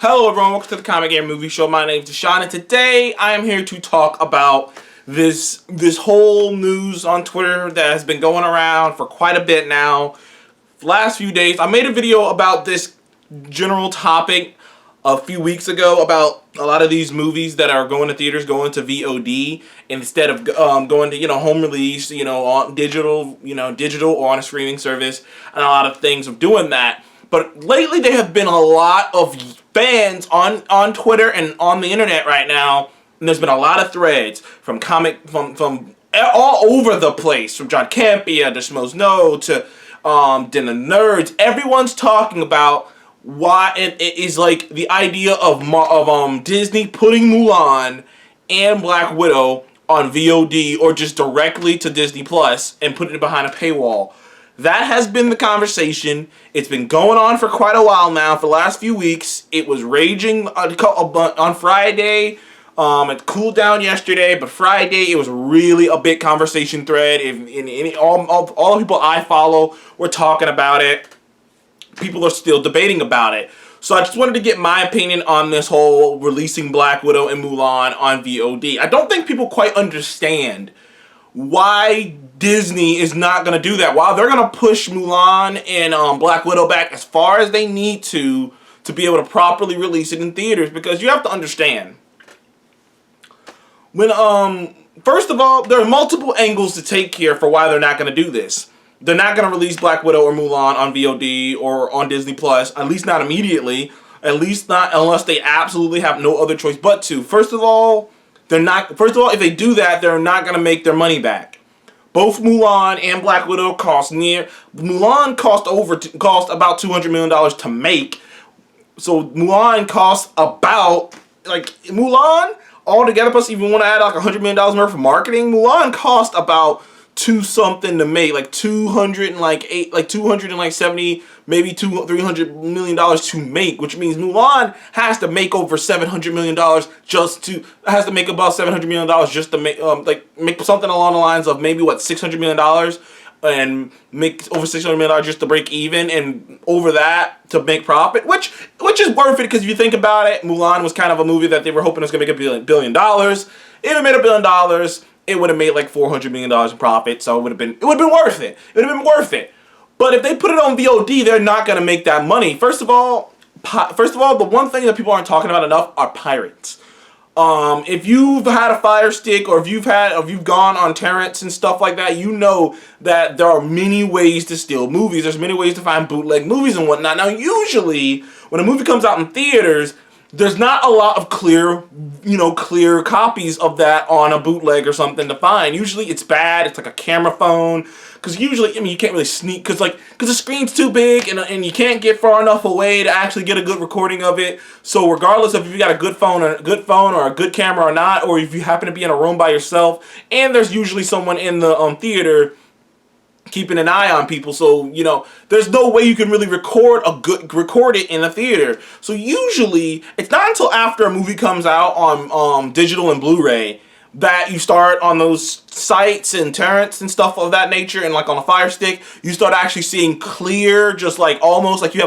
Hello everyone, welcome to the Comic Game Movie Show. My name is Deshaun, and today I am here to talk about this whole news on Twitter that has been going around for quite a bit now. The last few days, I made a video about this general topic a few weeks ago about a lot of these movies that are going to theaters, going to VOD instead of going to home release, on digital or on a streaming service, and a lot of things of doing that. But lately, there have been a lot of fans on Twitter and on the internet right now, and there's been a lot of threads from all over the place, from John Campia to Schmoes No to Den of Nerds. Everyone's talking about why it is like the idea of Disney putting Mulan and Black Widow on VOD or just directly to Disney Plus and putting it behind a paywall. That has been the conversation. It's been going on for quite a while now, for the last few weeks. It was raging on Friday. It cooled down yesterday, but Friday it was really a big conversation thread. All the people I follow were talking about it. People are still debating about it. So I just wanted to get my opinion on this whole releasing Black Widow and Mulan on VOD. I don't think people quite understand why Disney is not going to do that. Why they're going to push Mulan and Black Widow back as far as they need to be able to properly release it in theaters. Because you have to understand, when first of all, there are multiple angles to take here for why they're not going to do this. They're not going to release Black Widow or Mulan on VOD or on Disney Plus, at least not immediately. At least not unless they absolutely have no other choice but to. First of all, if they do that, they're not going to make their money back. Both Mulan and Black Widow Mulan cost about $200 million to make. So Mulan costs about, Mulan altogether, plus if you want to add like $100 million more for marketing, Mulan cost about $200 to make, like $270, maybe $300 million to make, which means Mulan has to make over $700 million has to make about $700 million just to make make something along the lines of maybe $600 million and make over $600 million just to break even, and over that to make profit, which is worth it, because if you think about it, Mulan was kind of a movie that they were hoping was going to make $1 billion. If it made $1 billion, it would have made like $400 million in profit, so it would have been worth it. It would have been worth it. But if they put it on VOD, they're not going to make that money. First of all, the one thing that people aren't talking about enough are pirates. If you've had a Fire Stick, or if you've gone on torrents and stuff like that, you know that there are many ways to steal movies. There's many ways to find bootleg movies and whatnot. Now, usually when a movie comes out in theaters, there's not a lot of clear copies of that on a bootleg or something to find. Usually it's bad. It's like a camera phone. Because usually, you can't really sneak, because the screen's too big and you can't get far enough away to actually get a good recording of it. So regardless of if you got a good phone or a good camera or not, or if you happen to be in a room by yourself, and there's usually someone in the theater keeping an eye on people, so there's no way you can really record it in a theater. So usually it's not until after a movie comes out on digital and Blu-ray that you start on those sites and torrents and stuff of that nature, and like on a Fire Stick, you start actually seeing clear, just like almost like you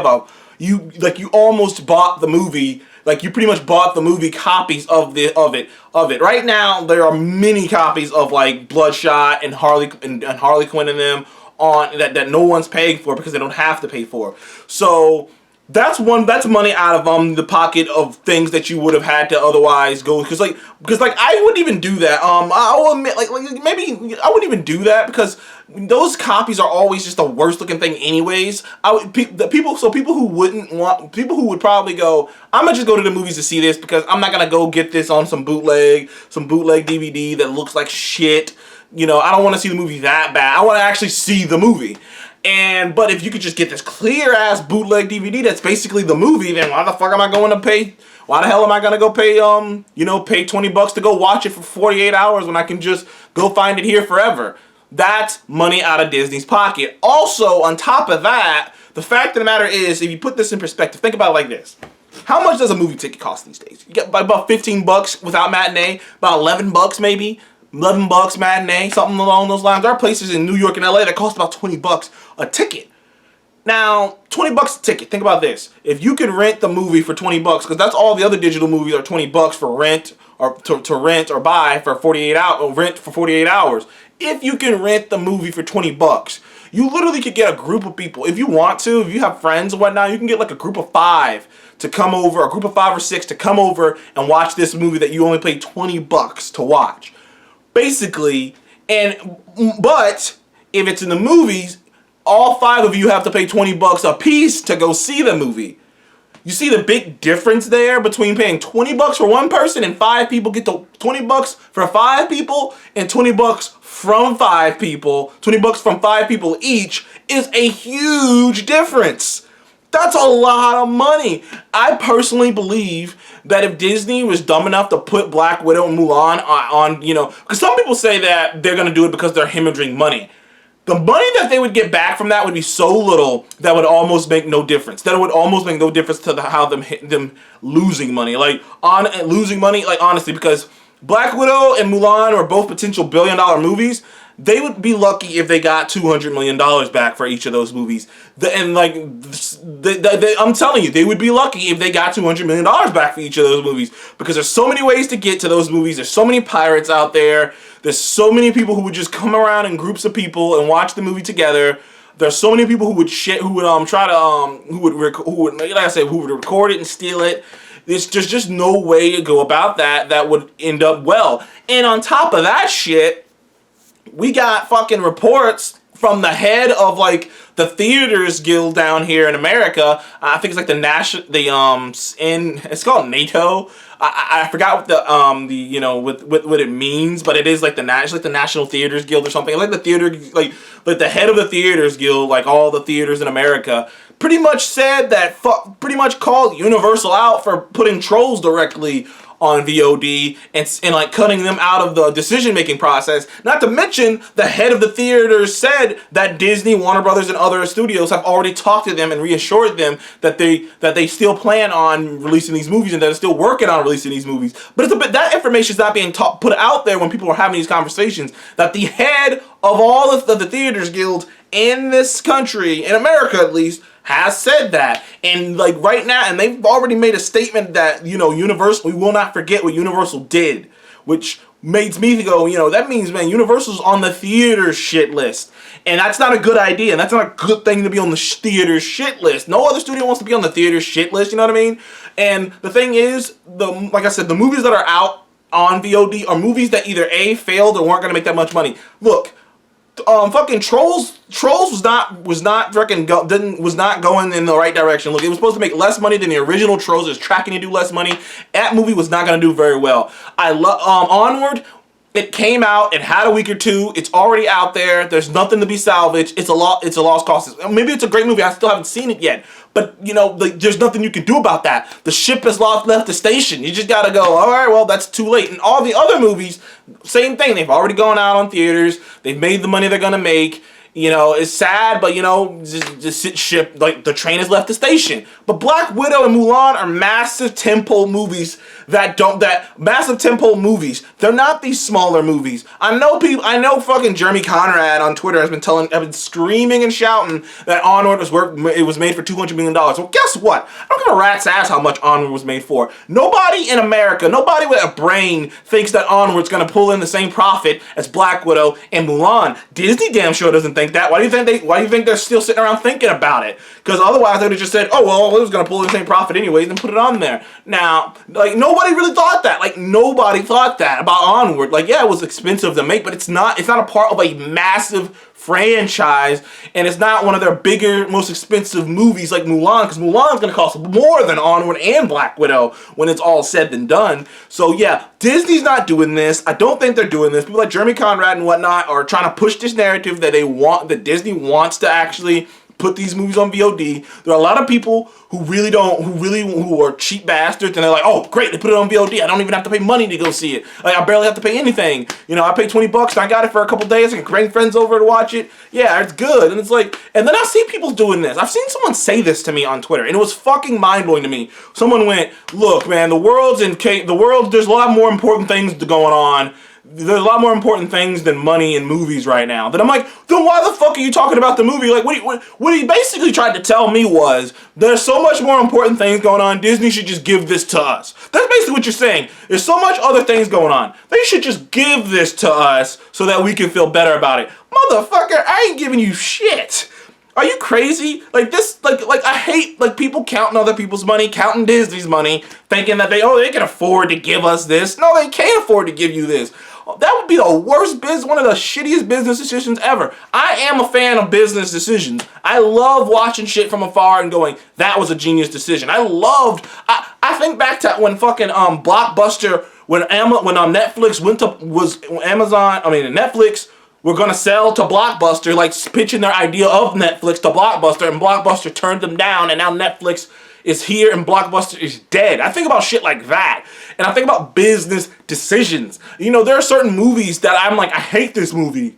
almost bought the movie. Like you pretty much bought the movie copies of it. Right now, there are many copies of like Bloodshot and Harley Quinn in them on that no one's paying for because they don't have to pay for. So that's money out of the pocket of things that you would have had to otherwise go, because I wouldn't even do that. I will admit, maybe I wouldn't even do that, because those copies are always just the worst looking thing anyways. People who would probably go, I'm gonna just go to the movies to see this, because I'm not gonna go get this on some bootleg DVD that looks like shit. I don't want to see the movie that bad. I want to actually see the movie. But if you could just get this clear ass bootleg DVD that's basically the movie, then why the fuck am I going to pay? Why the hell am I gonna go pay pay $20 to go watch it for 48 hours when I can just go find it here forever? That's money out of Disney's pocket. Also, on top of that, the fact of the matter is, if you put this in perspective, think about it like this. How much does a movie ticket cost these days? You get about $15 without matinee, about $11 maybe. $11 matinee, something along those lines. There are places in New York and LA that cost about $20 a ticket. Now, 20 bucks a ticket. Think about this. If you can rent the movie for 20 bucks, because that's all the other digital movies are 20 bucks for rent, or to rent or buy for 48 hours, or rent for 48 hours. If you can rent the movie for 20 bucks, you literally could get a group of people. If you want to, if you have friends and whatnot, you can get like a group of 5 to come over, a group of 5 or 6 to come over and watch this movie that you only paid 20 bucks to watch. Basically, but if it's in the movies, all 5 of you have to pay 20 bucks a piece to go see the movie. You see the big difference there between paying 20 bucks for one person and 5 people get the 20 bucks for 5 people and 20 bucks from 5 people, 20 bucks from 5 people each is a huge difference. That's a lot of money. I personally believe that if Disney was dumb enough to put Black Widow and Mulan on, because some people say that they're going to do it because they're hemorrhaging money. The money that they would get back from that would be so little that would almost make no difference. That would almost make no difference to how them losing money. Losing money, honestly, because Black Widow and Mulan were both potential billion-dollar movies. They would be lucky if they got $200 million back for each of those movies. I'm telling you, they would be lucky if they got $200 million back for each of those movies. Because there's so many ways to get to those movies. There's so many pirates out there. There's so many people who would just come around in groups of people and watch the movie together. There's so many people who would record it and steal it. There's just no way to go about that would end up well. And on top of that shit, we got fucking reports from the head of the Theaters Guild down here in America. I think it's like it's called NATO. I forgot what what it means, but it is like the National Theaters Guild or something. Like the theater, like the head of the Theaters Guild, like all the theaters in America, pretty much said that pretty much called Universal out for putting trolls directly on VOD and cutting them out of the decision-making process. Not to mention, the head of the theaters said that Disney, Warner Brothers, and other studios have already talked to them and reassured them that they still plan on releasing these movies and that they're still working on releasing these movies. But that information is not being put out there when people are having these conversations. That the head of all of the Theaters Guild in this country, in America at least, has said that. And right now, and they've already made a statement that, Universal, we will not forget what Universal did, which makes me go, that means, man, Universal's on the theater shit list. And that's not a good idea. And that's not a good thing to be on the theater shit list. No other studio wants to be on the theater shit list, you know what I mean? And the thing is, like I said, the movies that are out on VOD are movies that either A, failed or weren't going to make that much money. Look, fucking Trolls was not going in the right direction. Look, it was supposed to make less money than the original Trolls. It was tracking to do less money. That movie was not going to do very well. I love Onward. It came out. It had a week or two. It's already out there. There's nothing to be salvaged. It's a lost cause. Maybe it's a great movie. I still haven't seen it yet. But, there's nothing you can do about that. The ship has left the station. You just got to go, all right, well, that's too late. And all the other movies, same thing. They've already gone out on theaters. They've made the money they're going to make. It's sad, but, ship, the train has left the station. But Black Widow and Mulan are massive tentpole movies massive tentpole movies. They're not these smaller movies. I know fucking Jeremy Conrad on Twitter have been screaming and shouting that Onward was made for $200 million. Well, guess what? I don't give a rat's ass how much Onward was made for. Nobody in America, nobody with a brain thinks that Onward's gonna pull in the same profit as Black Widow and Mulan. Disney damn sure doesn't think that. Why do you think they're still sitting around thinking about it? Because otherwise they would have just said, oh well, it was gonna pull in the same profit anyways, and put it on there. Now, nobody really thought that. Nobody thought that about Onward. Yeah, it was expensive to make, but it's not a part of a massive franchise, and it's not one of their bigger, most expensive movies like Mulan, because Mulan's gonna cost more than Onward and Black Widow when it's all said and done. So yeah, Disney's not doing this. I don't think they're doing this. People like Jeremy Conrad and whatnot are trying to push this narrative that Disney wants to actually put these movies on VOD. There are a lot of people who are cheap bastards, and they're like, oh great, they put it on VOD. I don't even have to pay money to go see it. I barely have to pay anything. I paid $20 and I got it for a couple days. I can bring friends over to watch it. Yeah, it's good. And it's and then I see people doing this. I've seen someone say this to me on Twitter, and it was fucking mind-blowing to me. Someone went, look man, there's a lot more important things going on there's a lot more important things than money in movies right now. Then I'm like, then why the fuck are you talking about the movie? Like, what he basically tried to tell me was, there's so much more important things going on, Disney should just give this to us. That's basically what you're saying. There's so much other things going on. They should just give this to us so that we can feel better about it. Motherfucker, I ain't giving you shit. Are you crazy? Like this, like I hate like people counting other people's money, counting Disney's money, thinking that they can afford to give us this. No, they can't afford to give you this. That would be the worst business, one of the shittiest business decisions ever. I am a fan of business decisions. I love watching shit from afar and going, that was a genius decision. I think back to when fucking Blockbuster, when Netflix went to, Netflix were gonna sell to Blockbuster, like pitching their idea of Netflix to Blockbuster, and Blockbuster turned them down, and now Netflix is here and Blockbuster is dead. I think about shit like that. And I think about business decisions. You know, there are certain movies that I'm like, I hate this movie.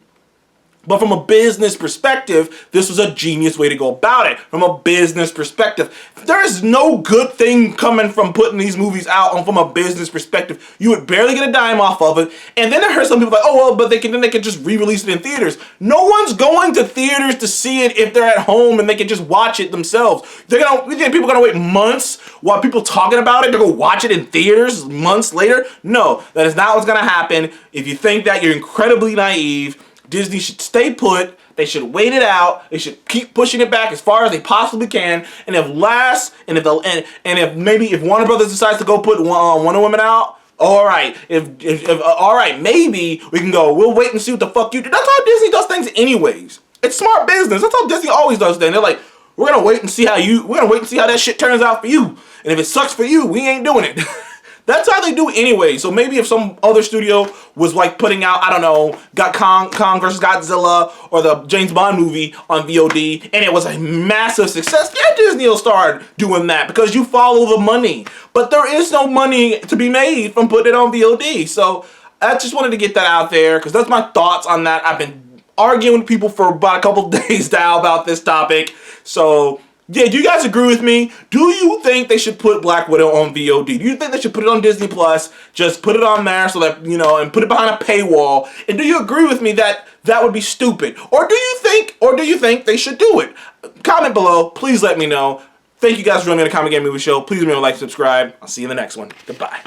But from a business perspective, this was a genius way to go about it. From a business perspective, there is no good thing coming from putting these movies out on from a business perspective. You would barely get a dime off of it. And then I heard some people like, oh well, but they can just re-release it in theaters. No one's going to theaters to see it if they're at home and they can just watch it themselves. You think people are gonna wait months while people talking about it to go watch it in theaters months later? No, that is not what's gonna happen. If you think that, you're incredibly naive. Disney should stay put. They should wait it out. They should keep pushing it back as far as they possibly can. And if Warner Brothers decides to go put Wonder Woman out, all right. All right, maybe we can go. We'll wait and see what the fuck you do. That's how Disney does things, anyways. It's smart business. That's how Disney always does things. They're like, we're gonna wait and see how that shit turns out for you. And if it sucks for you, we ain't doing it. That's how they do anyway. So maybe if some other studio was like putting out, I don't know, got Kong versus Godzilla or the James Bond movie on VOD and it was a massive success, yeah, Disney will start doing that because you follow the money. But there is no money to be made from putting it on VOD. So I just wanted to get that out there because that's my thoughts on that. I've been arguing with people for about a couple days now about this topic. So yeah, do you guys agree with me? Do you think they should put Black Widow on VOD? Do you think they should put it on Disney Plus? Just put it on there so that, you know, and put it behind a paywall. And do you agree with me that that would be stupid? Or do you think they should do it? Comment below. Please let me know. Thank you guys for joining me on the Comic Game Movie Show. Please remember to like, subscribe. I'll see you in the next one. Goodbye.